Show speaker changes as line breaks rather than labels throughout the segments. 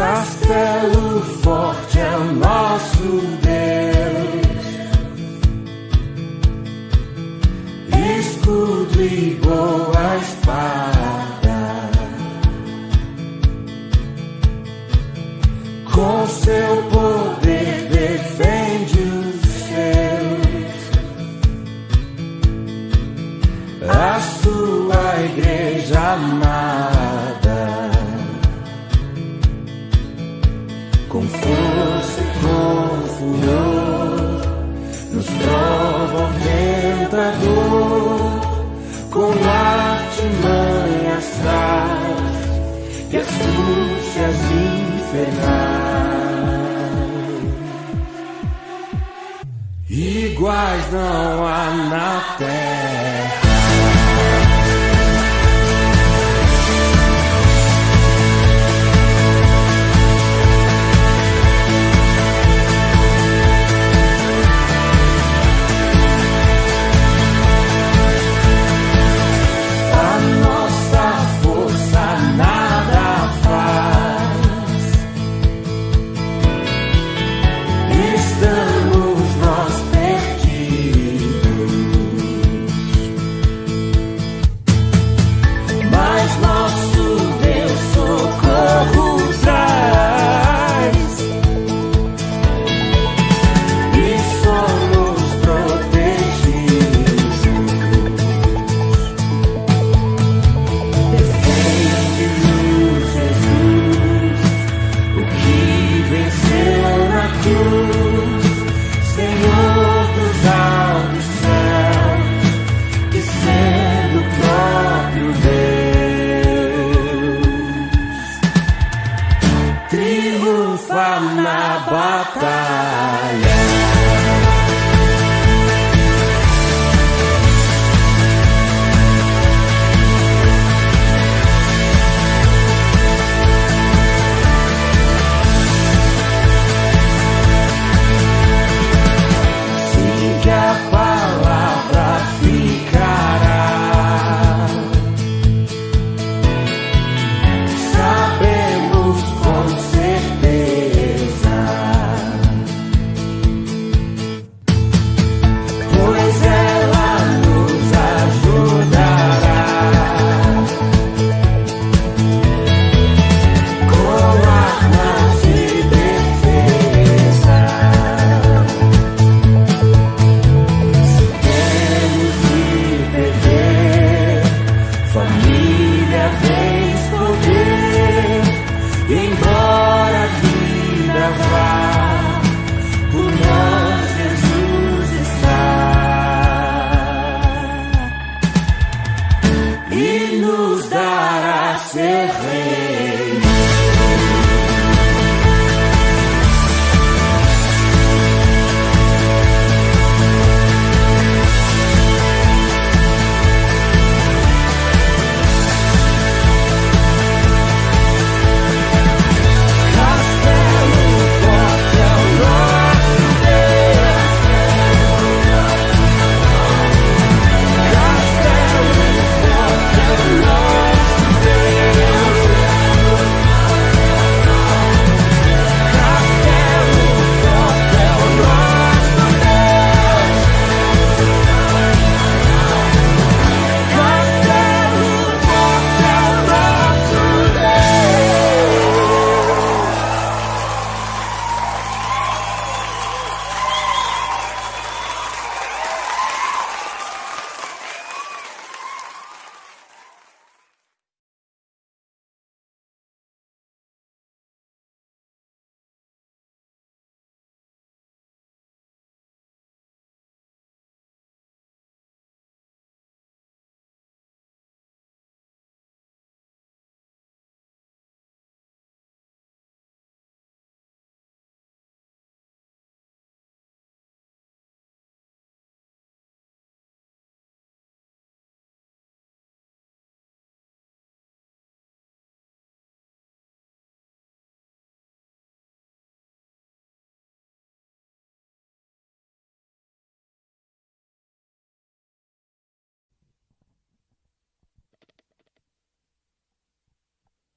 Castelo forte é o nosso Deus, escudo e boa espada, com seu poder defende os seus, a sua igreja amada. Com força e com furor, nos prova o tentador, com artimanhas traz e astúcias infernais, iguais não há na terra.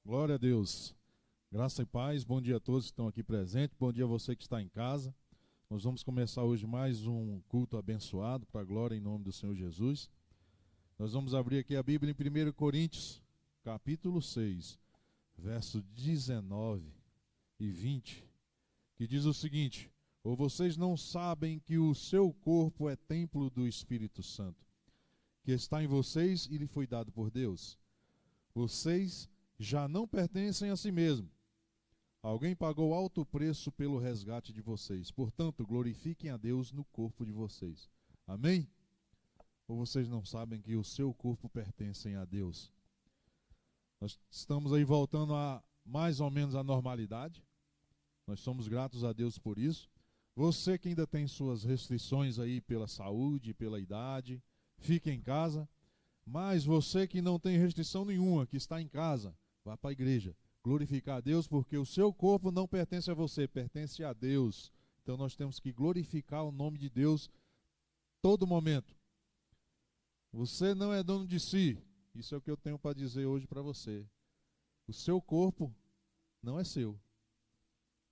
Glória a Deus. Graça e paz, bom dia a todos que estão aqui presentes, bom dia a você que está em casa. Nós vamos começar hoje mais um culto abençoado, para a glória em nome do Senhor Jesus. Nós vamos abrir aqui a Bíblia em 1 Coríntios, capítulo 6, verso 19 e 20, que diz o seguinte: ou vocês não sabem que o seu corpo é templo do Espírito Santo, que está em vocês e lhe foi dado por Deus? Vocês já não pertencem a si mesmos. Alguém pagou alto preço pelo resgate de vocês. Portanto, glorifiquem a Deus no corpo de vocês. Amém? Ou vocês não sabem que o seu corpo pertence a Deus? Nós estamos aí voltando a mais ou menos à normalidade. Nós somos gratos a Deus por isso. Você que ainda tem suas restrições aí pela saúde, pela idade, fique em casa. Mas você que não tem restrição nenhuma, que está em casa, vá para a igreja. Glorificar a Deus, porque o seu corpo não pertence a você, pertence a Deus. Então nós temos que glorificar o nome de Deus todo momento. Você não é dono de si. Isso é o que eu tenho para dizer hoje para você. O seu corpo não é seu.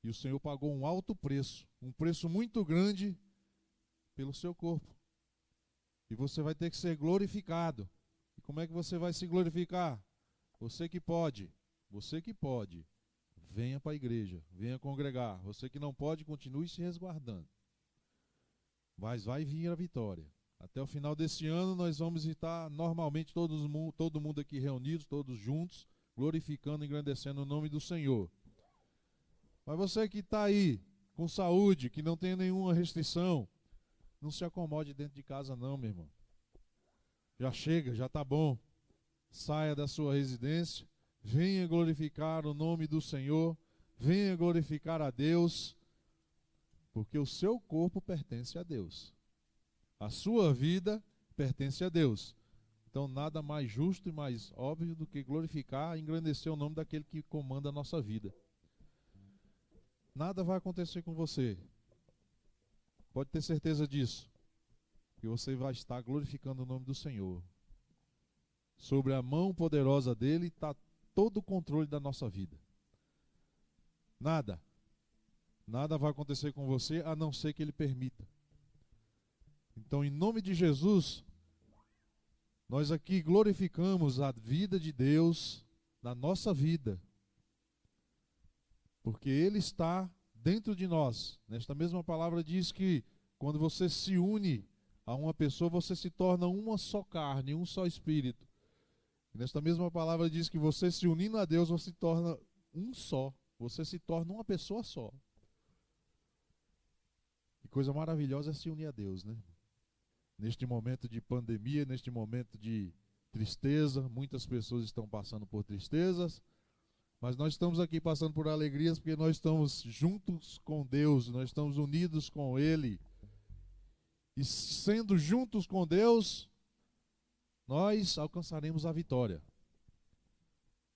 E o Senhor pagou um alto preço, um preço muito grande pelo seu corpo. E você vai ter que ser glorificado. E como é que você vai se glorificar? Você que pode, venha para a igreja, venha congregar. Você que não pode, continue se resguardando. Mas vai vir a vitória. Até o final desse ano nós vamos estar normalmente todo mundo aqui reunidos, todos juntos, glorificando e engrandecendo o nome do Senhor. Mas você que está aí com saúde, que não tem nenhuma restrição, não se acomode dentro de casa não, meu irmão. Já chega, já está bom. Saia da sua residência, venha glorificar o nome do Senhor, venha glorificar a Deus, porque o seu corpo pertence a Deus. A sua vida pertence a Deus. Então nada mais justo e mais óbvio do que glorificar e engrandecer o nome daquele que comanda a nossa vida. Nada vai acontecer com você. Pode ter certeza disso. Que você vai estar glorificando o nome do Senhor. Sobre a mão poderosa dele está todo o controle da nossa vida. Nada vai acontecer com você a não ser que ele permita. Então, em nome de Jesus, nós aqui glorificamos a vida de Deus na nossa vida. Porque ele está dentro de nós. Nesta mesma palavra diz que quando você se une a uma pessoa, você se torna uma só carne, um só espírito. E nesta mesma palavra diz que você se unindo a Deus, você se torna um só. Você se torna uma pessoa só. Que coisa maravilhosa é se unir a Deus, né? Neste momento de pandemia, neste momento de tristeza, muitas pessoas estão passando por tristezas, mas nós estamos aqui passando por alegrias porque nós estamos juntos com Deus, nós estamos unidos com Ele. E sendo juntos com Deus, nós alcançaremos a vitória.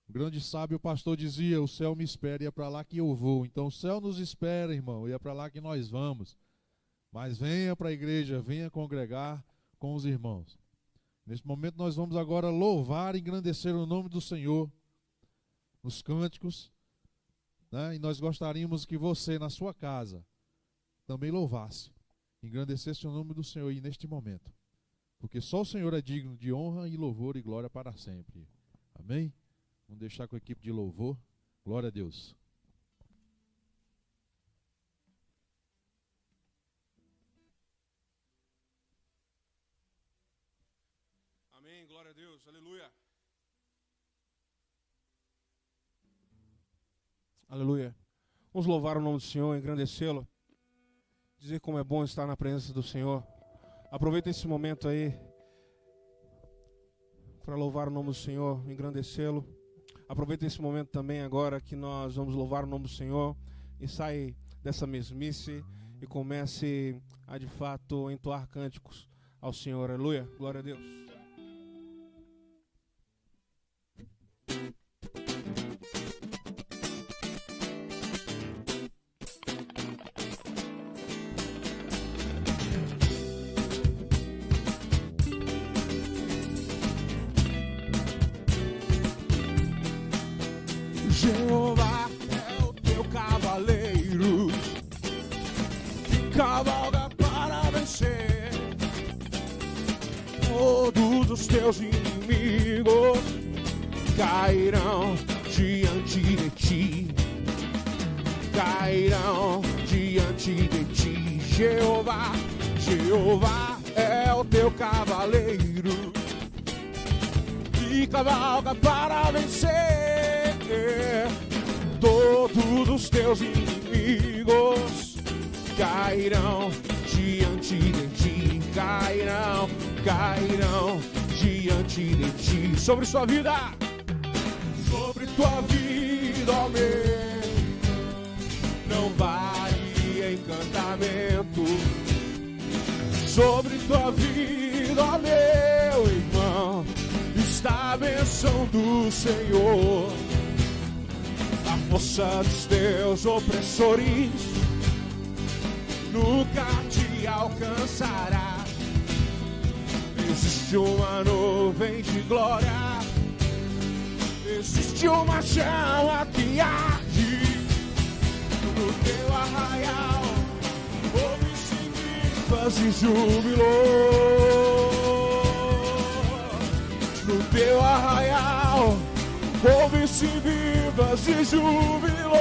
O grande sábio pastor dizia: o céu me espera e é para lá que eu vou. Então o céu nos espera, irmão, e é para lá que nós vamos. Mas venha para a igreja, venha congregar com os irmãos. Neste momento nós vamos agora louvar e engrandecer o nome do Senhor nos cânticos, né? E nós gostaríamos que você, na sua casa, também louvasse, engrandecesse o nome do Senhor aí neste momento. Porque só o Senhor é digno de honra e louvor e glória para sempre. Amém? Vamos deixar com a equipe de louvor. Glória a Deus.
Amém, glória a Deus, aleluia. Aleluia. Vamos louvar o nome do Senhor, engrandecê-lo, dizer como é bom estar na presença do Senhor. Aproveita esse momento aí para louvar o nome do Senhor, engrandecê-lo. Aproveita esse momento também agora que nós vamos louvar o nome do Senhor e sai dessa mesmice e comece a de fato entoar cânticos ao Senhor. Aleluia, glória a Deus.
Jeová
cavalga para vencer. Todos os teus inimigos cairão diante de ti. Cairão diante de ti. Jeová, Jeová é o teu cavaleiro e cavalga para vencer. Todos os teus inimigos cairão diante de ti. Cairão, cairão diante de ti. Sobre sua vida, sobre tua vida, ó meu, não vale encantamento. Sobre tua vida, ó meu irmão, está a bênção do Senhor. A força dos teus opressores nunca te alcançará. Existe uma nuvem de glória, existe uma chama que arde no teu arraial. Ouve-se vivas e júbilo. No teu arraial, ouve-se vivas e júbilo.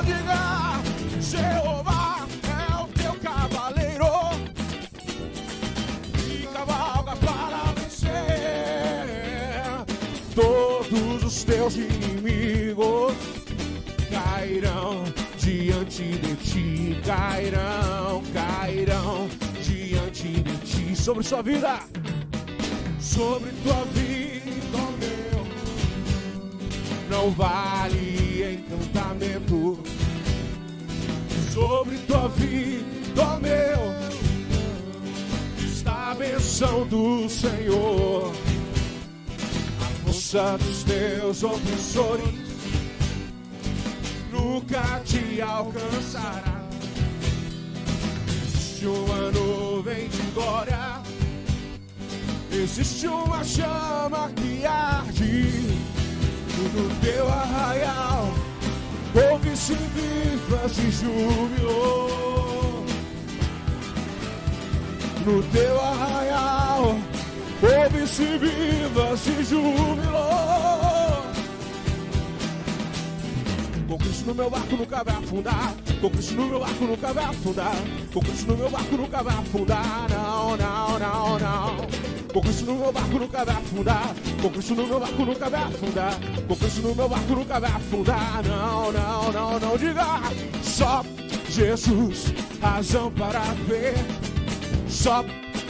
Diga, Jeová é o teu cavaleiro e cavalga para vencer. Todos os teus inimigos cairão diante de ti. Cairão, cairão diante de ti. Sobre sua vida, sobre tua vida, ó meu, não vale encantamento. Sobre tua vida, ó meu, está a bênção do Senhor. A força dos teus opressores nunca te alcançará. Existe uma nuvem de glória, existe uma chama que arde no teu arraial. Ouve-se vivas e júbilo. No teu arraial, ouve-se vivas e júbilo. Com Cristo no meu barco nunca vai afundar. Com Cristo no meu barco nunca vai afundar. Com Cristo no meu barco nunca vai afundar. Não, não, não, não. Com Cristo no meu barco nunca vai afundar. Com Cristo no meu barco nunca vai afundar. Com Cristo no meu barco nunca vai afundar. Não, não, não, não. Diga, só Jesus, razão para ver. Só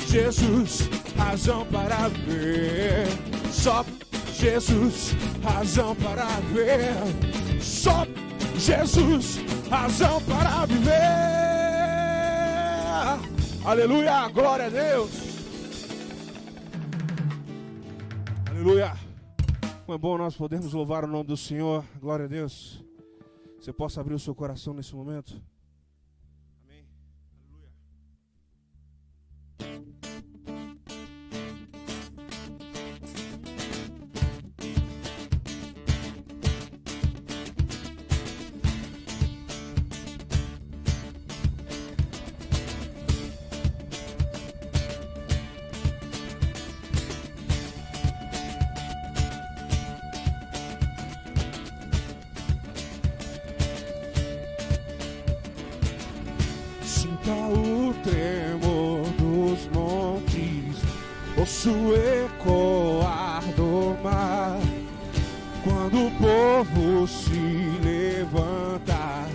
Jesus, razão para ver. Só Jesus, razão para ver. Só Jesus, razão para viver. Aleluia, glória a Deus. Aleluia. Como é bom nós podermos louvar o nome do Senhor. Glória a Deus. Você possa abrir o seu coração nesse momento. Amém. Aleluia. O tremor dos montes, ouço ecoar do mar, quando o povo se levanta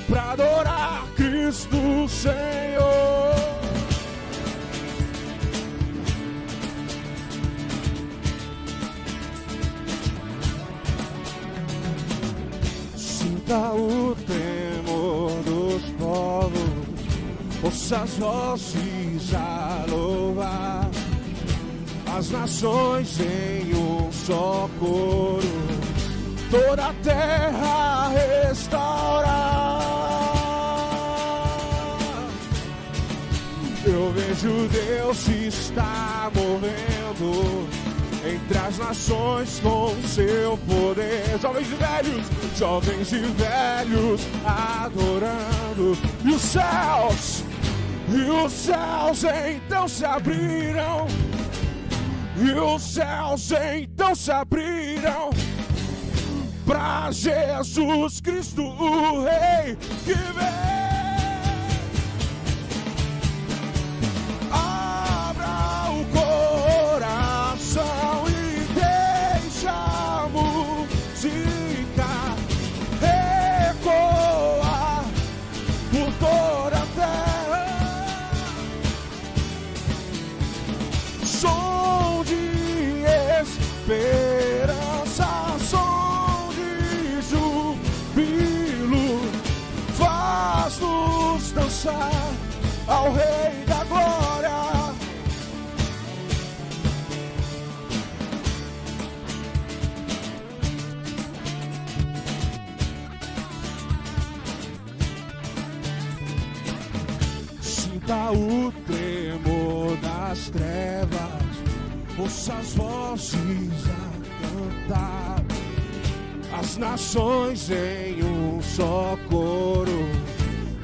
pra adorar Cristo Senhor. Sinta o tremor dos povos, ouça as vozes a louvar, as nações em um só coro, toda a terra restaurar. Eu vejo Deus se está movendo, entre as nações com seu poder. Jovens e velhos adorando. E os céus então se abriram. E os céus então se abriram para Jesus Cristo, o Rei que vem. Abra o coração e deixa a música ecoar por toda a terra. Som de esperança, som de júbilo, faz-nos dançar ao Rei da Glória. Sinta o tremor das trevas, ouça as vozes a cantar, as nações em um só coro,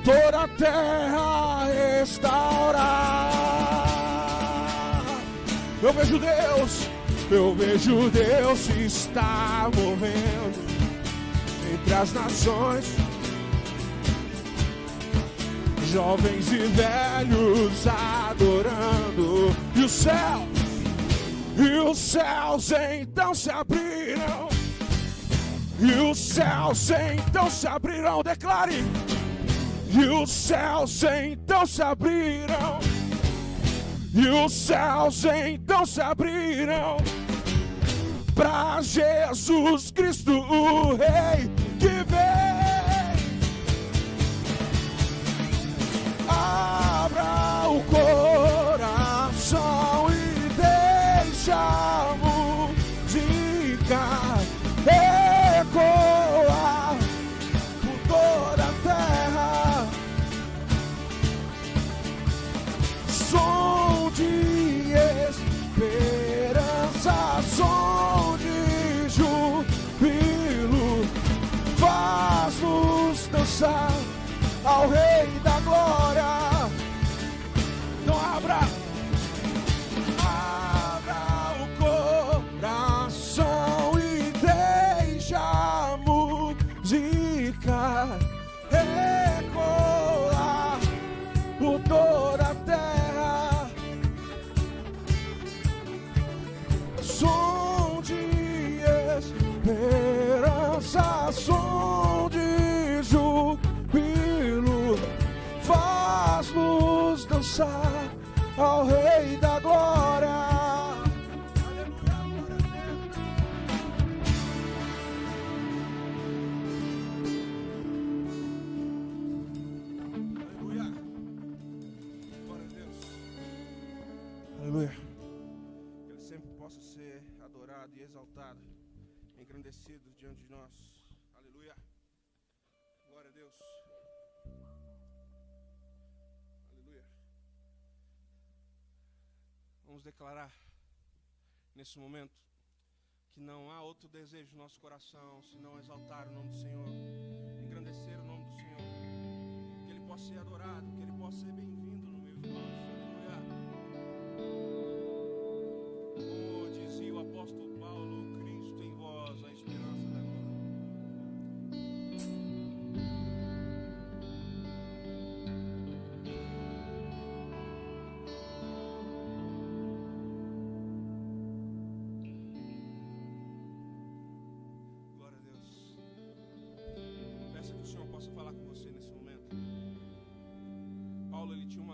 toda a terra restaurar. Eu vejo Deus se está movendo entre as nações, jovens e velhos adorando. E os céus então se abriram. E os céus então se abriram. Declare. E os céus então se abriram. E os céus então se abriram para Jesus Cristo, o Rei que vem. Abra o coração e deixa a música ecoar por toda a terra. Som de esperança, som de júbilo, faz-nos dançar ao Rei da Glória. Então abra o coração e deixa a música ecoar por toda a terra. Som de esperança, som de júbilo, faz-nos dançar ao Rei da Glória. Aleluia. Glória a Deus. Aleluia. Que Ele sempre possa ser adorado e exaltado, engrandecido diante de nós. Aleluia. Glória a Deus. Vamos declarar nesse momento que não há outro desejo no nosso coração senão exaltar o nome do Senhor, engrandecer o nome do Senhor, que Ele possa ser adorado, que Ele possa ser bem-vindo no meio de nós. Aleluia. Como dizia o apóstolo Paulo, Cristo em vós, a esperança da glória.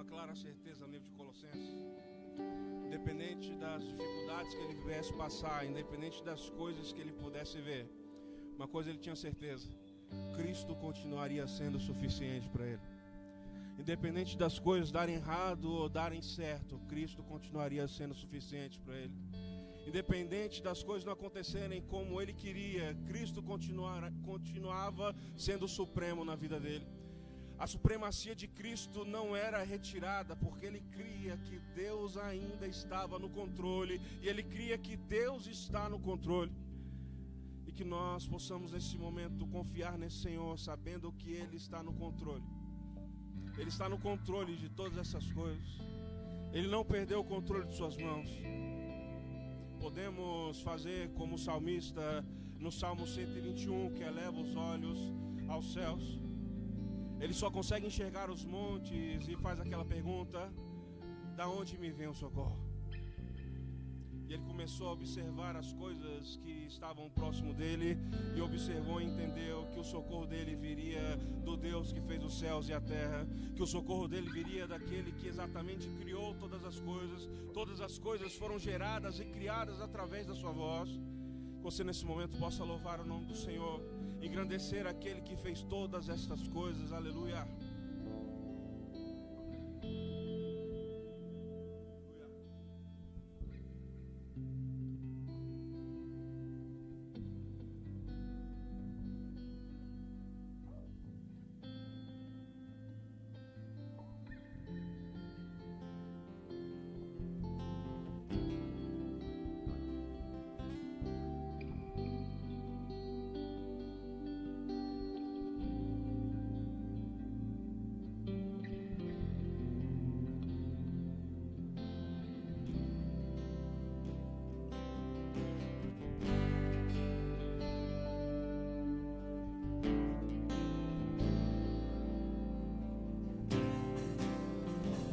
Clara certeza no livro de Colossenses, independente das dificuldades que ele viesse passar, independente das coisas que ele pudesse ver, uma coisa ele tinha certeza: Cristo continuaria sendo suficiente para ele. Independente das coisas darem errado ou darem certo, Cristo continuaria sendo suficiente para ele. Independente das coisas não acontecerem como ele queria, Cristo continuava sendo o supremo na vida dele. A supremacia de Cristo não era retirada, porque ele cria que Deus ainda estava no controle, e ele cria que Deus está no controle, e que nós possamos nesse momento confiar nesse Senhor, sabendo que Ele está no controle. Ele está no controle de todas essas coisas. Ele não perdeu o controle de suas mãos. Podemos fazer como o salmista no Salmo 121, que eleva os olhos aos céus. Ele só consegue enxergar os montes e faz aquela pergunta: da onde me vem o socorro? E ele começou a observar as coisas que estavam próximo dele, e observou e entendeu que o socorro dele viria do Deus que fez os céus e a terra, que o socorro dele viria daquele que exatamente criou todas as coisas foram geradas e criadas através da sua voz. Que você nesse momento possa louvar o nome do Senhor, engrandecer aquele que fez todas estas coisas. Aleluia.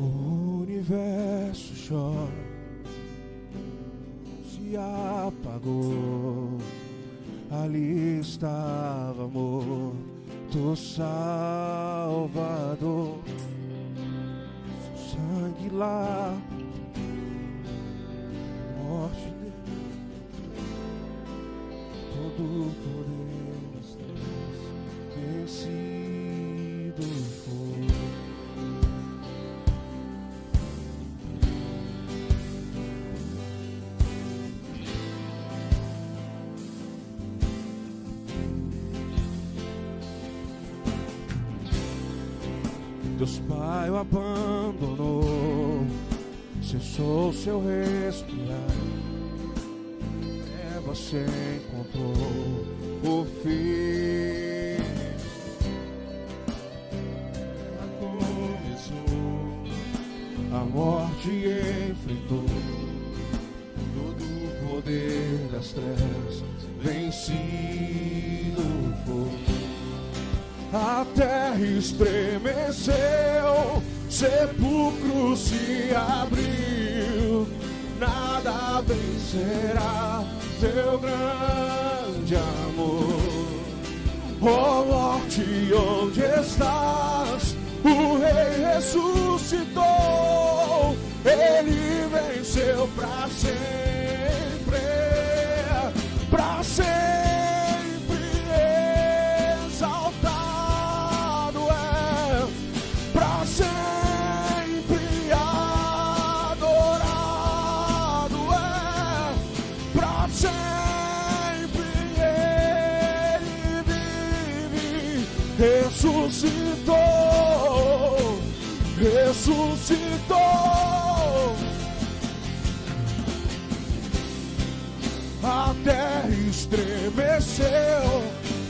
O universo chora, se apagou. Ali estava morto Salvador, seu sangue lá, morte dele, todo o poder das trevas vencido foi. Deus Pai o abandonou, cessou seu respirar. Você encontrou o fim. Começou, a morte enfrentou, todo o poder das trevas vencido foi. A terra estremeceu, sepulcro se abriu, nada vencerá teu grande amor. Ó morte, onde estás? O Rei ressuscitou, Ele venceu pra sempre, pra sempre. Ressuscitou, ressuscitou. A terra estremeceu,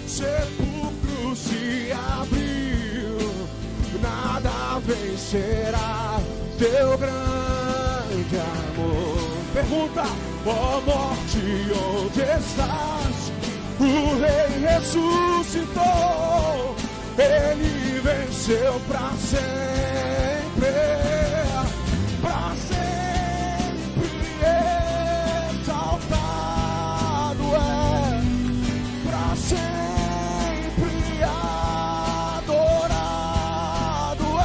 sepulcro se abriu, nada vencerá teu grande amor. Pergunta: ó morte, onde estás? O Rei ressuscitou, Ele venceu pra sempre, pra sempre exaltado é, pra sempre adorado é,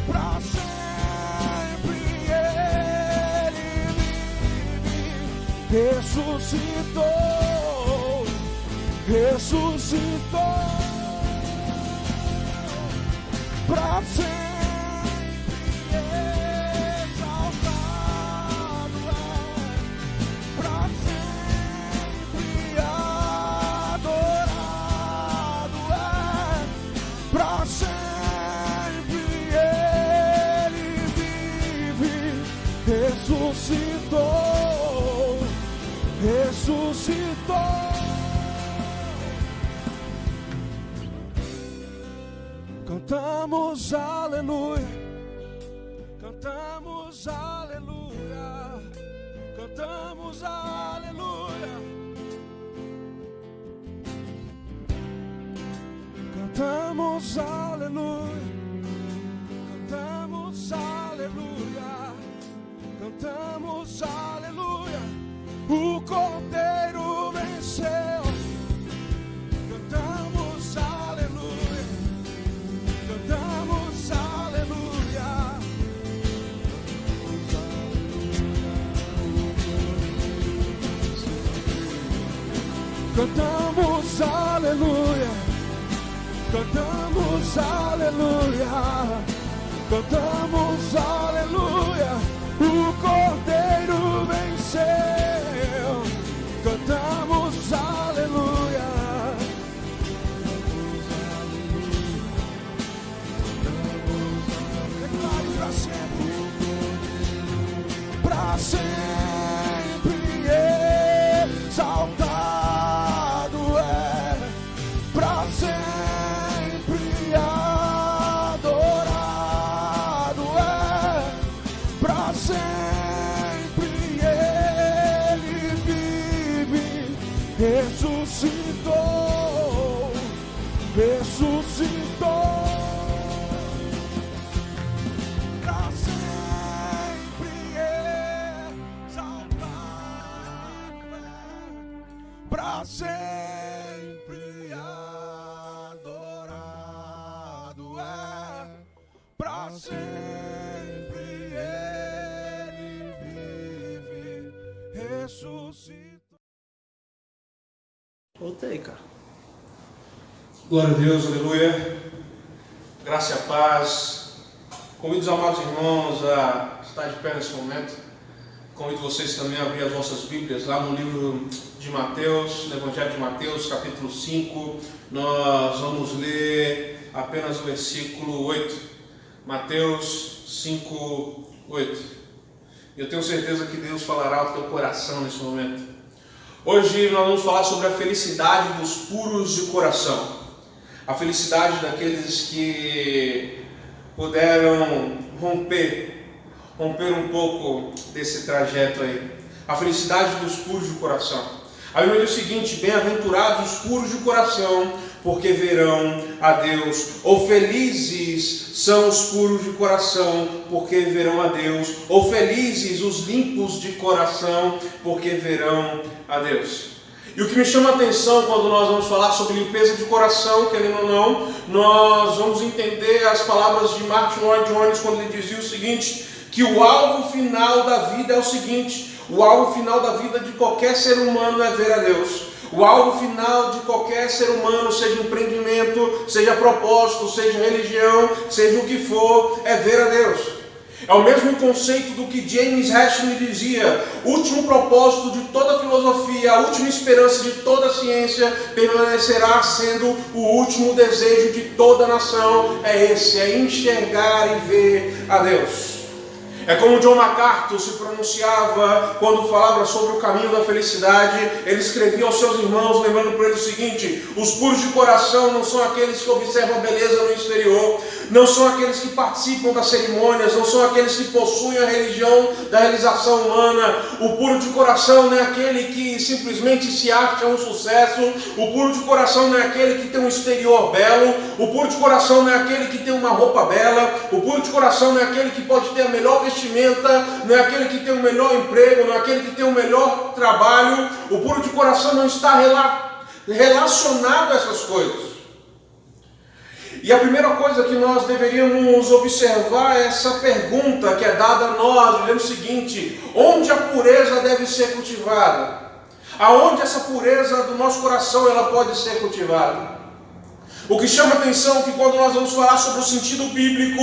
pra sempre Ele vive, ressuscitou. Ressuscitou pra sempre exaltado é, pra sempre adorado é, pra sempre. ressuscitou, ressuscitou. Cantamos aleluia, cantamos aleluia, cantamos aleluia, cantamos aleluia, cantamos aleluia, cantamos aleluia. O Cordeiro venceu. Cantamos aleluia, cantamos aleluia. Cantamos aleluia, cantamos aleluia, cantamos aleluia. O Cordeiro venceu. Cantamos aleluia. Declare para sempre, para sempre exaltado é, para sempre adorado é, para sempre ele vive, ressuscitou, ressuscitou. Para sempre exaltado é, para sempre adorado é, para sempre ele vive, ressuscitou.
Voltei, cara.
Glória a Deus, aleluia. Graça e a paz. Convido os amados irmãos a estar de pé nesse momento. Convido vocês também a abrir as vossas Bíblias lá no livro de Mateus, no Evangelho de Mateus, capítulo 5. Nós vamos ler apenas o versículo 8. Mateus 5, 8. Eu tenho certeza que Deus falará ao teu coração nesse momento. Hoje nós vamos falar sobre a felicidade dos puros de coração. A felicidade daqueles que puderam romper um pouco desse trajeto aí. A felicidade dos puros de coração. A Bíblia diz o seguinte: bem-aventurados os puros de coração, porque verão a Deus. Ou felizes são os puros de coração, porque verão a Deus. Ou felizes os limpos de coração, porque verão a Deus. E o que me chama a atenção quando nós vamos falar sobre limpeza de coração, querendo ou não, nós vamos entender as palavras de Martin Lloyd Jones quando ele dizia o seguinte, que o alvo final da vida é o seguinte: o alvo final da vida de qualquer ser humano é ver a Deus. O alvo final de qualquer ser humano, seja empreendimento, seja propósito, seja religião, seja o que for, é ver a Deus. É o mesmo conceito do que James Hashim dizia: o último propósito de toda a filosofia, a última esperança de toda a ciência permanecerá sendo o último desejo de toda a nação. É esse, é enxergar e ver a Deus. É como John MacArthur se pronunciava quando falava sobre o caminho da felicidade. Ele escrevia aos seus irmãos, lembrando para eles o seguinte: os puros de coração não são aqueles que observam a beleza no exterior, não são aqueles que participam das cerimônias, não são aqueles que possuem a religião da realização humana. O puro de coração não é aquele que simplesmente se acha um sucesso. O puro de coração não é aquele que tem um exterior belo. O puro de coração não é aquele que tem uma roupa bela. O puro de coração não é aquele que pode ter a melhor vestimenta, não é aquele que tem o melhor emprego, não é aquele que tem o melhor trabalho. O puro de coração não está relacionado a essas coisas. E a primeira coisa que nós deveríamos observar é essa pergunta que é dada a nós, dizendo o seguinte: onde a pureza deve ser cultivada? Aonde essa pureza do nosso coração ela pode ser cultivada? O que chama atenção é que quando nós vamos falar sobre o sentido bíblico,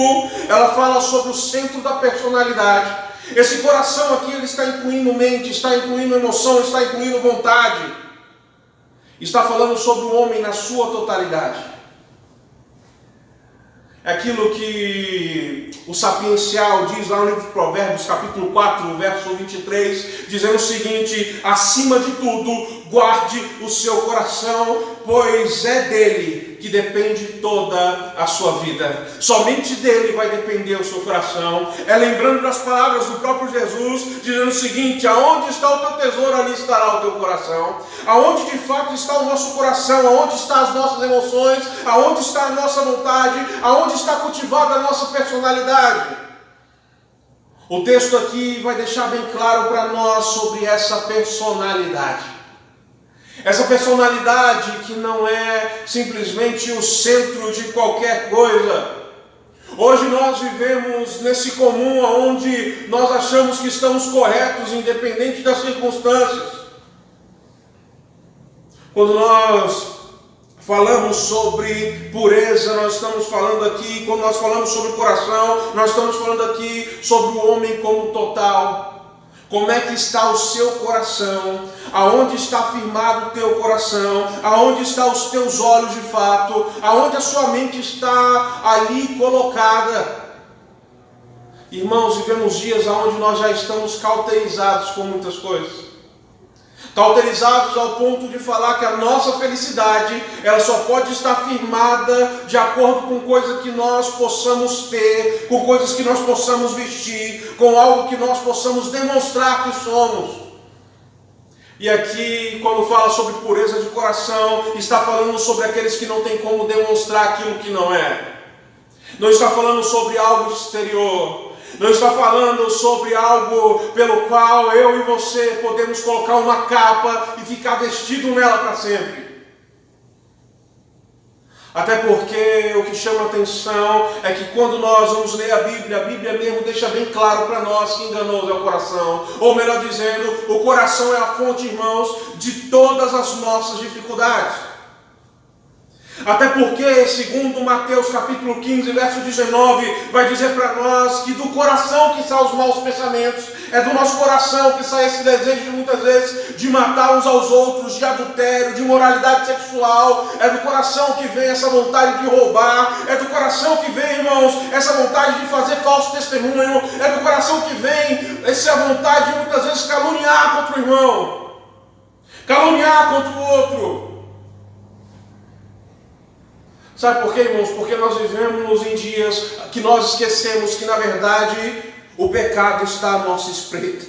ela fala sobre o centro da personalidade. Esse coração aqui ele está incluindo mente, está incluindo emoção, está incluindo vontade. Está falando sobre o homem na sua totalidade. É aquilo que o sapiencial diz lá no livro de Provérbios, capítulo 4, verso 23, dizendo o seguinte: acima de tudo, guarde o seu coração, pois é dele que depende toda a sua vida. Somente dele vai depender o seu coração. É lembrando das palavras do próprio Jesus, dizendo o seguinte: aonde está o teu tesouro, ali estará o teu coração. Aonde de fato está o nosso coração, aonde estão as nossas emoções, aonde está a nossa vontade, aonde está cultivada a nossa personalidade. O texto aqui vai deixar bem claro para nós sobre essa personalidade. Essa personalidade que não é simplesmente o centro de qualquer coisa. Hoje nós vivemos nesse comum onde nós achamos que estamos corretos, independente das circunstâncias. Quando nós falamos sobre pureza, nós estamos falando aqui, quando nós falamos sobre o coração, nós estamos falando aqui sobre o homem como total. Como é que está o seu coração? Aonde está firmado o teu coração? Aonde estão os teus olhos de fato? Aonde a sua mente está ali colocada? Irmãos, vivemos dias onde nós já estamos cauterizados com muitas coisas. Cauterizados ao ponto de falar que a nossa felicidade, ela só pode estar firmada de acordo com coisas que nós possamos ter, com coisas que nós possamos vestir, com algo que nós possamos demonstrar que somos. E aqui, quando fala sobre pureza de coração, está falando sobre aqueles que não têm como demonstrar aquilo que não é. Não está falando sobre algo exterior. Não está falando sobre algo pelo qual eu e você podemos colocar uma capa e ficar vestido nela para sempre. Até porque o que chama atenção é que quando nós vamos ler a Bíblia mesmo deixa bem claro para nós que enganoso é o coração. Ou melhor dizendo, o coração é a fonte, irmãos, de todas as nossas dificuldades. Até porque, segundo Mateus capítulo 15, verso 19, vai dizer para nós que do coração que saem os maus pensamentos, é do nosso coração que sai esse desejo de muitas vezes de matar uns aos outros, de adultério, de imoralidade sexual, é do coração que vem essa vontade de roubar, é do coração que vem, irmãos, essa vontade de fazer falso testemunho, é do coração que vem essa vontade de muitas vezes caluniar contra o irmão, caluniar contra o outro. Sabe por quê, irmãos? Porque nós vivemos em dias que nós esquecemos que, na verdade, o pecado está à nossa espreita.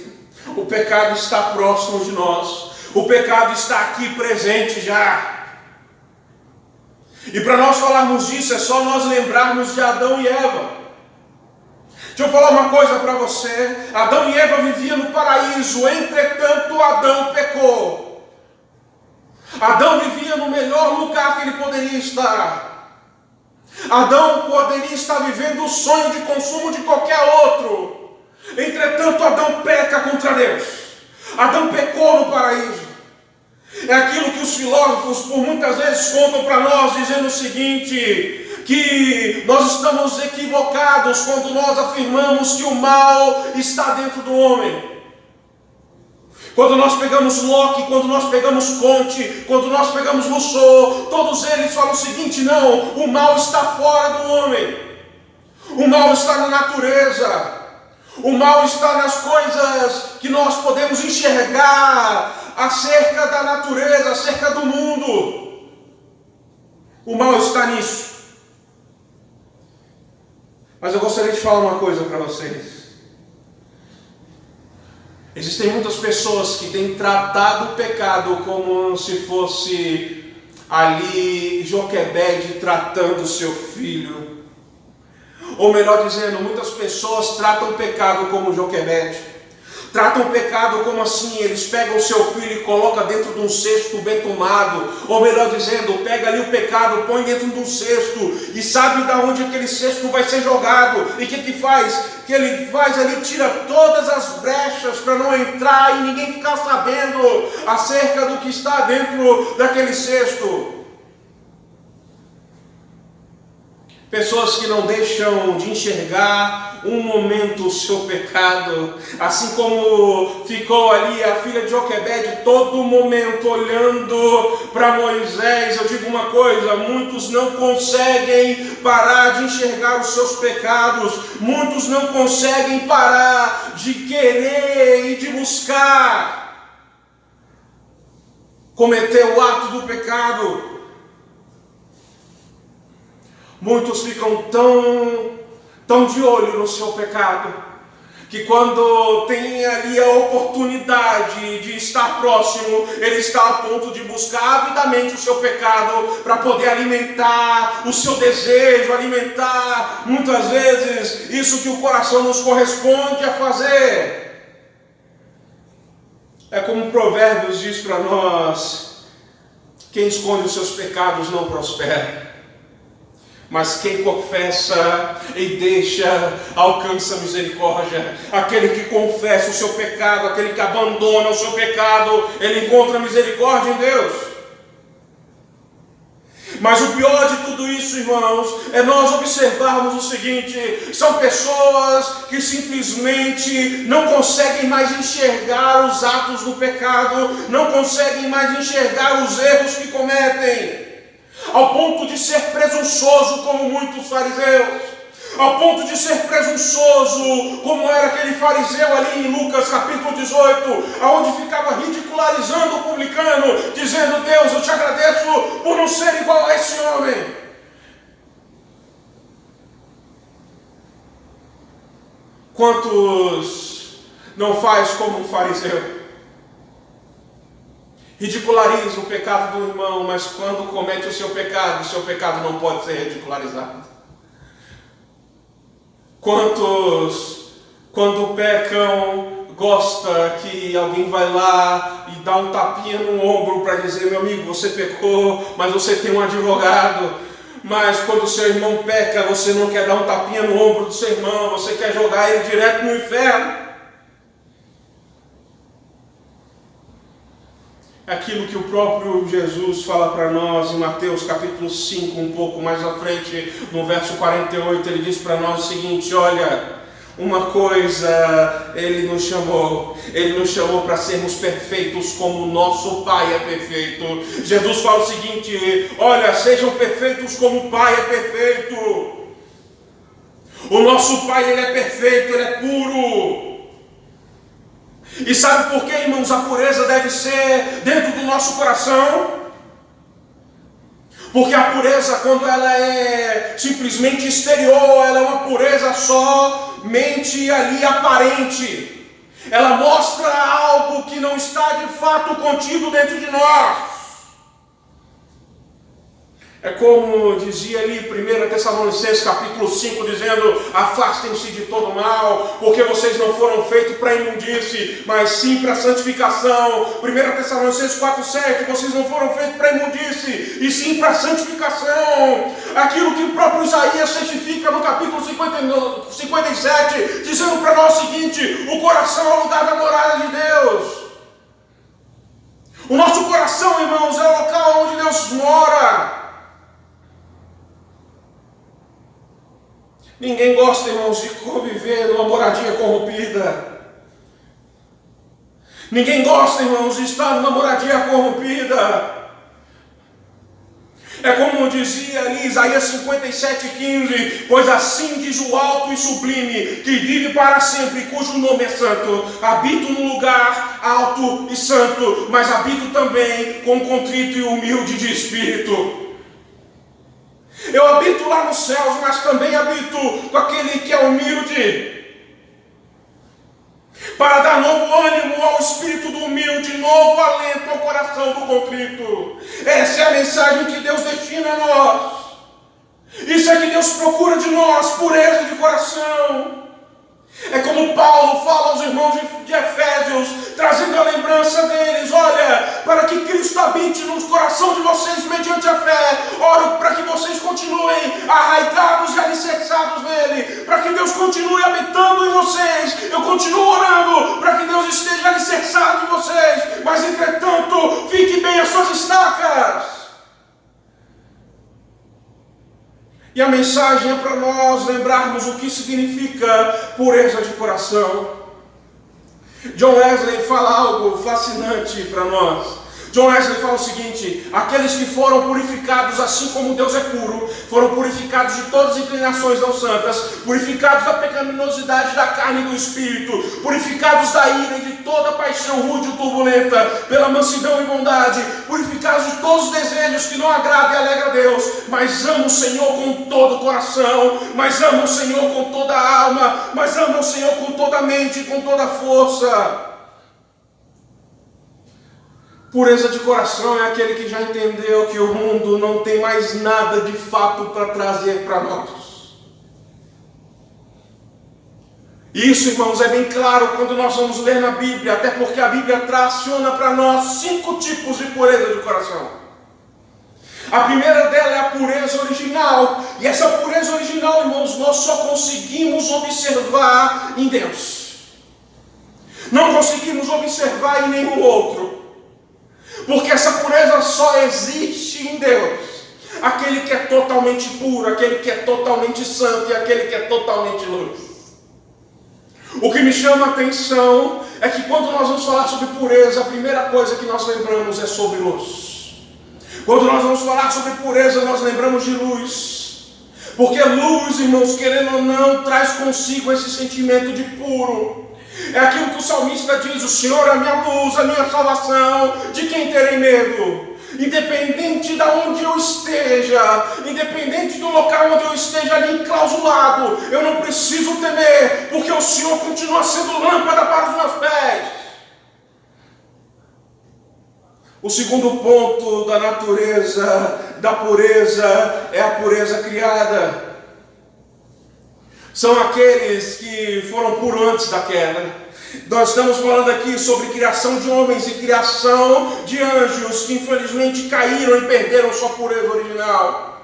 O pecado está próximo de nós. O pecado está aqui presente já. E para nós falarmos disso, é só nós lembrarmos de Adão e Eva. Deixa eu falar uma coisa para você. Adão e Eva viviam no paraíso, entretanto Adão pecou. Adão vivia no melhor lugar que ele poderia estar. Adão poderia estar vivendo o sonho de consumo de qualquer outro. Entretanto, Adão peca contra Deus. Adão pecou no paraíso. É aquilo que os filósofos por muitas vezes contam para nós, dizendo o seguinte: que nós estamos equivocados quando nós afirmamos que o mal está dentro do homem. Quando nós pegamos Locke, quando nós pegamos Comte, quando nós pegamos Rousseau, todos eles falam o seguinte: não, o mal está fora do homem. O mal está na natureza. O mal está nas coisas que nós podemos enxergar acerca da natureza, acerca do mundo. O mal está nisso. Mas eu gostaria de falar uma coisa para vocês. Existem muitas pessoas que têm tratado o pecado como se fosse ali Joquebede tratando seu filho. Ou melhor dizendo, muitas pessoas tratam o pecado como Joquebede. Tratam o pecado como assim, eles pegam o seu filho e colocam dentro de um cesto betumado. Ou melhor dizendo, pega ali o pecado, põe dentro de um cesto e sabe de onde aquele cesto vai ser jogado. E o que faz? Que ele faz ali, tira todas as brechas para não entrar e ninguém ficar sabendo acerca do que está dentro daquele cesto. Pessoas que não deixam de enxergar um momento o seu pecado, assim como ficou ali a filha de Joquebede todo momento olhando para Moisés. Eu digo uma coisa: muitos não conseguem parar de enxergar os seus pecados, muitos não conseguem parar de querer e de buscar cometer o ato do pecado. Muitos ficam tão de olho no seu pecado, que quando tem ali a oportunidade de estar próximo, ele está a ponto de buscar avidamente o seu pecado, para poder alimentar o seu desejo, alimentar muitas vezes isso que o coração nos corresponde a fazer. É como Provérbios diz para nós: quem esconde os seus pecados não prospera, mas quem confessa e deixa, alcança misericórdia. Aquele que confessa o seu pecado, aquele que abandona o seu pecado, ele encontra misericórdia em Deus. Mas o pior de tudo isso, irmãos, é nós observarmos o seguinte: são pessoas que simplesmente não conseguem mais enxergar os atos do pecado, não conseguem mais enxergar os erros que cometem, ao ponto de ser presunçoso como muitos fariseus, ao ponto de ser presunçoso como era aquele fariseu ali em Lucas capítulo 18, aonde ficava ridicularizando o publicano, dizendo: Deus, eu te agradeço por não ser igual a esse homem. Quantos não faz como um fariseu? Ridiculariza o pecado do irmão, mas quando comete o seu pecado não pode ser ridicularizado. Quantos, quando pecam, gosta que alguém vai lá e dá um tapinha no ombro para dizer: meu amigo, você pecou, mas você tem um advogado. Mas quando o seu irmão peca, você não quer dar um tapinha no ombro do seu irmão, você quer jogar ele direto no inferno. Aquilo que o próprio Jesus fala para nós em Mateus capítulo 5, um pouco mais à frente, no verso 48, ele diz para nós o seguinte: olha, uma coisa ele nos chamou para sermos perfeitos como o nosso Pai é perfeito. Jesus fala o seguinte: olha, sejam perfeitos como o Pai é perfeito. O nosso Pai, ele é perfeito, ele é puro. E sabe por que, irmãos, a pureza deve ser dentro do nosso coração? Porque a pureza, quando ela é simplesmente exterior, ela é uma pureza somente ali aparente. Ela mostra algo que não está de fato contido dentro de nós. É como dizia ali 1 Tessalonicenses capítulo 5, dizendo: afastem-se de todo mal, porque vocês não foram feitos para imundície, mas sim para santificação. 1 Tessalonicenses 4,7, vocês não foram feitos para imundície, e sim para santificação. Aquilo que o próprio Isaías certifica no capítulo 57, dizendo para nós o seguinte: o coração é o lugar da morada de Deus. O nosso coração, irmãos, é o local onde Deus mora. Ninguém gosta, irmãos, de conviver numa moradia corrompida. Ninguém gosta, irmãos, de estar numa moradia corrompida. É como dizia ali Isaías 57,15: pois assim diz o alto e sublime, que vive para sempre, cujo nome é santo. Habito no lugar alto e santo, mas habito também com contrito e humilde de espírito. Eu habito lá nos céus, mas também habito com aquele que é humilde, para dar novo ânimo ao espírito do humilde, novo alento ao coração do contrito. Essa é a mensagem que Deus destina a nós. Isso é que Deus procura de nós, pureza de coração. É como Paulo fala aos irmãos de Efésios, trazendo a lembrança deles: olha, para que Cristo habite no coração de vocês mediante a fé. Oro para que vocês continuem arraigados e alicerçados nele, para que Deus continue habitando em vocês. Eu continuo orando para que Deus esteja alicerçado em vocês, mas entretanto, fique bem as suas estacas. E a mensagem é para nós lembrarmos o que significa pureza de coração. John Wesley fala algo fascinante para nós. John Wesley fala o seguinte: aqueles que foram purificados assim como Deus é puro, foram purificados de todas as inclinações não santas, purificados da pecaminosidade da carne e do espírito, purificados da ira e de toda paixão rude e turbulenta, pela mansidão e bondade, purificados de todos os desejos que não agradam e alegram a Deus, mas amam o Senhor com todo o coração, mas amam o Senhor com toda a alma, mas amam o Senhor com toda a mente e com toda a força. Pureza de coração é aquele que já entendeu que o mundo não tem mais nada de fato para trazer para nós. Isso, irmãos, é bem claro quando nós vamos ler na Bíblia, até porque a Bíblia traciona para nós 5 tipos de pureza de coração. A primeira dela é a pureza original, e essa pureza original, irmãos, nós só conseguimos observar em Deus. Não conseguimos observar em nenhum outro. Porque essa pureza só existe em Deus. Aquele que é totalmente puro, aquele que é totalmente santo e aquele que é totalmente luz. O que me chama a atenção é que quando nós vamos falar sobre pureza, a primeira coisa que nós lembramos é sobre luz. Quando nós vamos falar sobre pureza, nós lembramos de luz. Porque luz, irmãos, querendo ou não, traz consigo esse sentimento de puro. É aquilo que o salmista diz: o Senhor é a minha luz, a minha salvação, de quem terei medo? Independente de onde eu esteja, independente do local onde eu esteja ali enclausulado, eu não preciso temer, porque o Senhor continua sendo lâmpada para os meus pés. O segundo ponto da natureza, da pureza, é a pureza criada. São aqueles que foram puros antes da queda. Nós estamos falando aqui sobre criação de homens e criação de anjos que infelizmente caíram e perderam sua pureza original.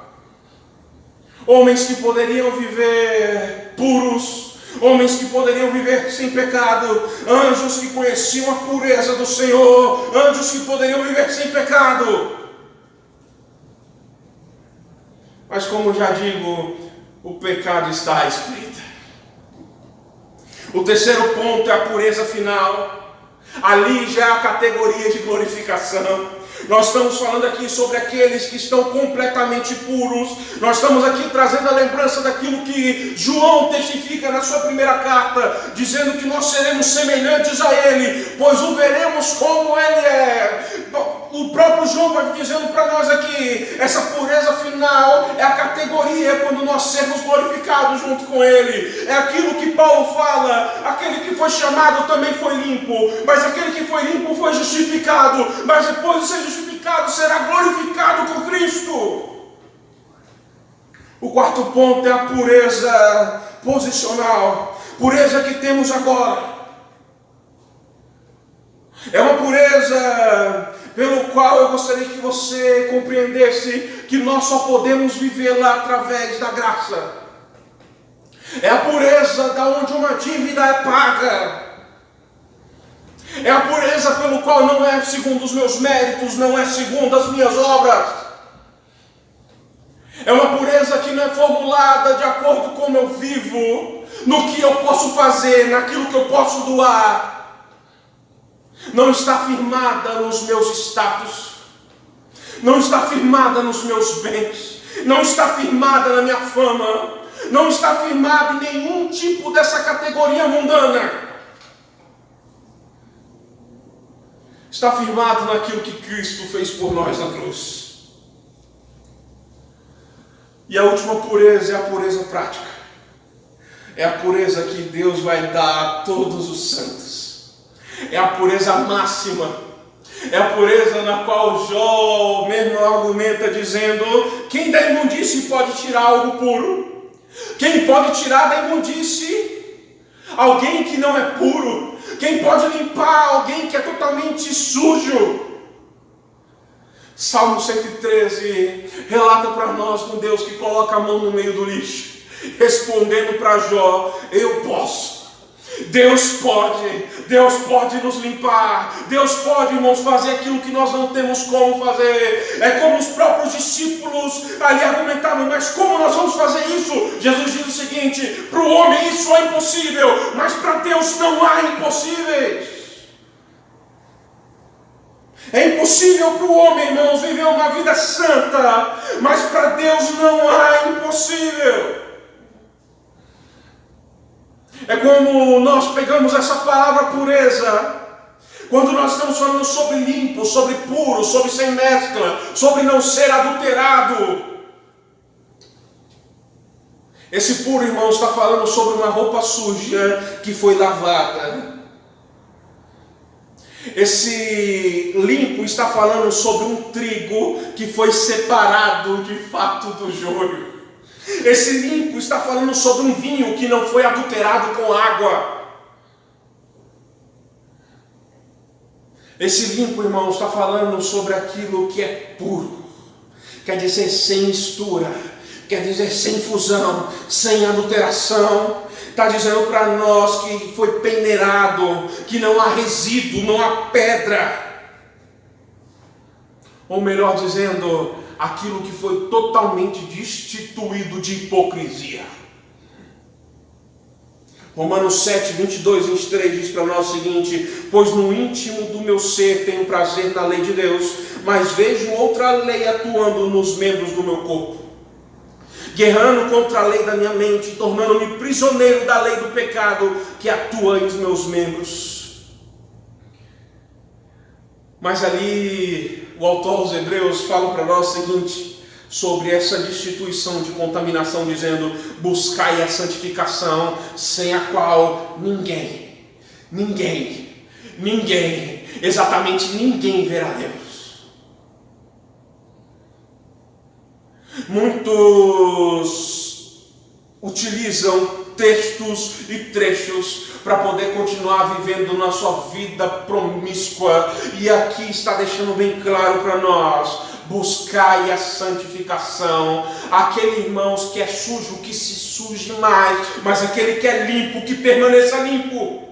Homens que poderiam viver puros, homens que poderiam viver sem pecado, anjos que conheciam a pureza do Senhor, anjos que poderiam viver sem pecado. Mas como já digo, o pecado está à espreita. O terceiro ponto é a pureza final. Ali já é a categoria de glorificação. Nós estamos falando aqui sobre aqueles que estão completamente puros. Nós estamos aqui trazendo a lembrança daquilo que João testifica na sua primeira carta, dizendo que nós seremos semelhantes a Ele, pois o veremos como Ele é. O próprio João vai dizendo para nós aqui, essa pureza final é a categoria quando nós sermos glorificados junto com Ele. É aquilo que Paulo fala: aquele que foi chamado também foi limpo, mas aquele que foi limpo foi justificado, mas depois de ser justificado será glorificado com Cristo. O quarto ponto é a pureza posicional, pureza que temos agora. É uma pureza pelo qual eu gostaria que você compreendesse que nós só podemos viver lá através da graça. É a pureza da onde uma dívida é paga. É a pureza pelo qual não é segundo os meus méritos, não é segundo as minhas obras. É uma pureza que não é formulada de acordo com como eu vivo, no que eu posso fazer, naquilo que eu posso doar. Não está firmada nos meus status, não está firmada nos meus bens, não está firmada na minha fama, não está firmada em nenhum tipo dessa categoria mundana. Está firmado naquilo que Cristo fez por nós na cruz. E a última pureza é a pureza prática. É a pureza que Deus vai dar a todos os santos. É a pureza máxima. É a pureza na qual Jó mesmo argumenta dizendo: quem da imundície pode tirar algo puro? Quem pode tirar da imundície alguém que não é puro? Quem pode limpar alguém que é totalmente sujo? Salmo 113 relata para nós um Deus que coloca a mão no meio do lixo, respondendo para Jó: eu posso. Deus pode nos limpar, Deus pode, irmãos, fazer aquilo que nós não temos como fazer. É como os próprios discípulos ali argumentavam: mas como nós vamos
fazer isso. Jesus diz o seguinte: para o homem isso é impossível, mas para Deus não há impossíveis. É impossível para o homem, irmãos, viver uma vida santa, mas para Deus não há impossível. É como nós pegamos essa palavra pureza, quando nós estamos falando sobre limpo, sobre puro, sobre sem mescla, sobre não ser adulterado. Esse puro, irmão, está falando sobre uma roupa suja que foi lavada. Esse limpo está falando sobre um trigo que foi separado de fato do joio. Esse limpo está falando sobre um vinho que não foi adulterado com água. Esse limpo, irmão, está falando sobre aquilo que é puro. Quer dizer, sem mistura. Quer dizer, sem fusão, sem adulteração. Está dizendo para nós que foi peneirado, que não há resíduo, não há pedra. Ou melhor dizendo, aquilo que foi totalmente destituído de hipocrisia. Romanos 7, 22, 23 diz para nós o seguinte: pois no íntimo do meu ser tenho prazer na lei de Deus, mas vejo outra lei atuando nos membros do meu corpo, guerrando contra a lei da minha mente, tornando-me prisioneiro da lei do pecado que atua em os meus membros. Mas ali o autor aos Hebreus fala para nós o seguinte, sobre essa destituição de contaminação, dizendo: buscai a santificação, sem a qual ninguém, exatamente ninguém verá Deus. Muitos utilizam textos e trechos para poder continuar vivendo na sua vida promíscua, e aqui está deixando bem claro para nós: buscai a santificação. Aquele, irmãos, que é sujo, que se suje mais, mas aquele que é limpo, que permaneça limpo.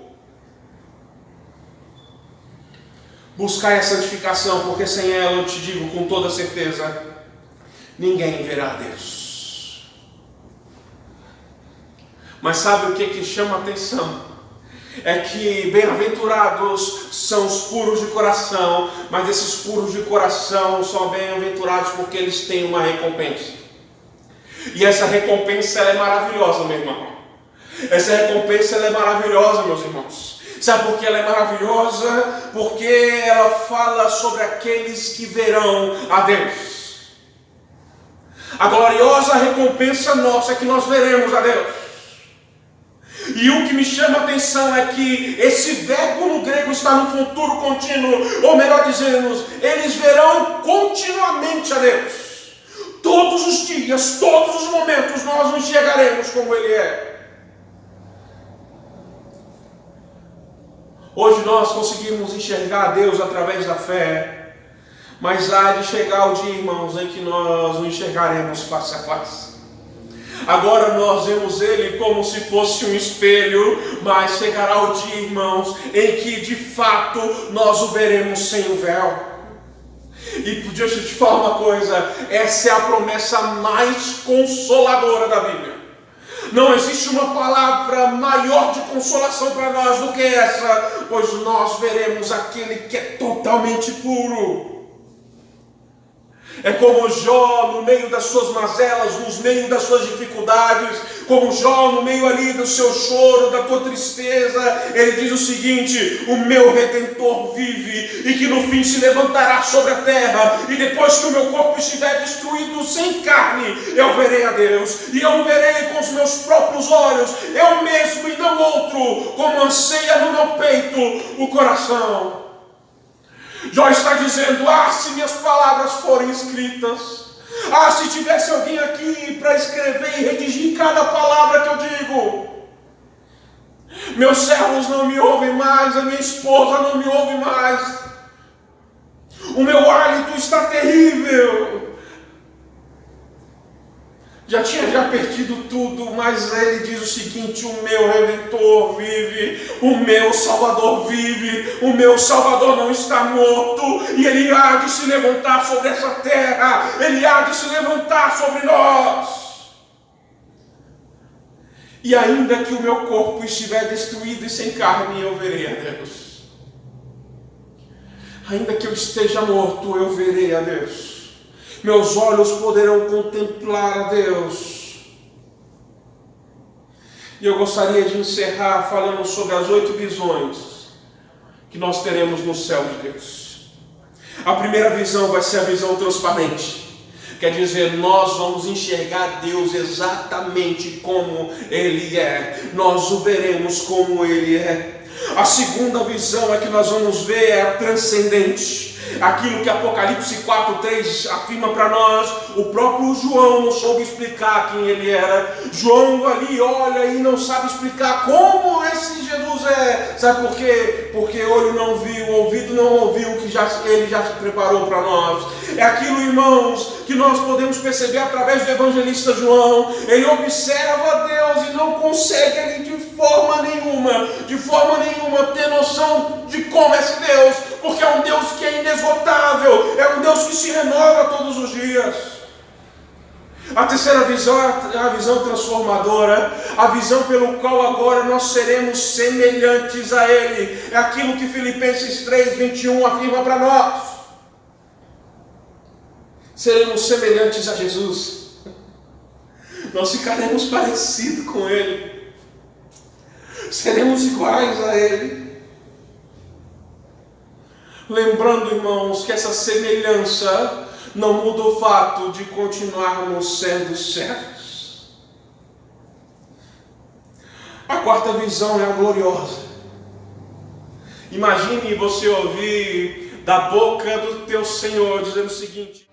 Buscai a santificação, porque sem ela, eu te digo com toda certeza, ninguém verá a Deus. Mas sabe o que chama a atenção? É que bem-aventurados são os puros de coração, mas esses puros de coração são bem-aventurados porque eles têm uma recompensa. E essa recompensa, ela é maravilhosa, meu irmão. Essa recompensa, ela é maravilhosa, meus irmãos. Sabe por que ela é maravilhosa? Porque ela fala sobre aqueles que verão a Deus. A gloriosa recompensa nossa é que nós veremos a Deus. E o que me chama a atenção é que esse verbo no grego está no futuro contínuo, ou melhor dizendo, eles verão continuamente a Deus. Todos os dias, todos os momentos, nós o enxergaremos como Ele é. Hoje nós conseguimos enxergar a Deus através da fé, mas há de chegar o dia, irmãos, em que nós o enxergaremos face a face. Agora nós vemos Ele como se fosse um espelho, mas chegará o dia, irmãos, em que de fato nós o veremos sem o véu. E deixa eu te falar uma coisa, essa é a promessa mais consoladora da Bíblia. Não existe uma palavra maior de consolação para nós do que essa, pois nós veremos aquele que é totalmente puro. É como Jó no meio das suas mazelas, no meio das suas dificuldades, como Jó no meio ali do seu choro, da tua tristeza, ele diz o seguinte: o meu Redentor vive, e que no fim se levantará sobre a terra, e depois que o meu corpo estiver destruído sem carne, eu verei a Deus, e eu o verei com os meus próprios olhos, eu mesmo e não outro, como anseia no meu peito o coração. Jó está dizendo: se minhas palavras forem escritas, se tivesse alguém aqui para escrever e redigir cada palavra que eu digo, meus servos não me ouvem mais, a minha esposa não me ouve mais, o meu hálito está terrível. Já tinha perdido tudo, mas ele diz o seguinte: o meu Redentor vive, o meu Salvador vive, o meu Salvador não está morto, e ele há de se levantar sobre essa terra, ele há de se levantar sobre nós. E ainda que o meu corpo estiver destruído e sem carne, eu verei a Deus. Ainda que eu esteja morto, eu verei a Deus. Meus olhos poderão contemplar a Deus. E eu gostaria de encerrar falando sobre as 8 visões que nós teremos no céu de Deus. A primeira visão vai ser a visão transparente. Quer dizer, nós vamos enxergar Deus exatamente como Ele é. Nós o veremos como Ele é. A segunda visão é que nós vamos ver é a transcendente. Aquilo que Apocalipse 4:3 afirma para nós. O próprio João não soube explicar quem ele era. João ali olha e não sabe explicar como esse Jesus é. Sabe por quê? Porque olho não viu, ouvido não ouviu o que ele já se preparou para nós. É aquilo, irmãos, que nós podemos perceber através do evangelista João. Ele observa Deus e não consegue ele de forma nenhuma ter noção de como é esse Deus, porque é um Deus que é inesgotável, é um Deus que se renova todos os dias. A terceira visão é a visão transformadora, a visão pelo qual agora nós seremos semelhantes a Ele. É aquilo que Filipenses 3:21 afirma para nós. Seremos semelhantes a Jesus. Nós ficaremos parecidos com Ele. Seremos iguais a Ele. Lembrando, irmãos, que essa semelhança não muda o fato de continuarmos sendo servos. A quarta visão é a gloriosa. Imagine você ouvir da boca do teu Senhor dizendo o seguinte: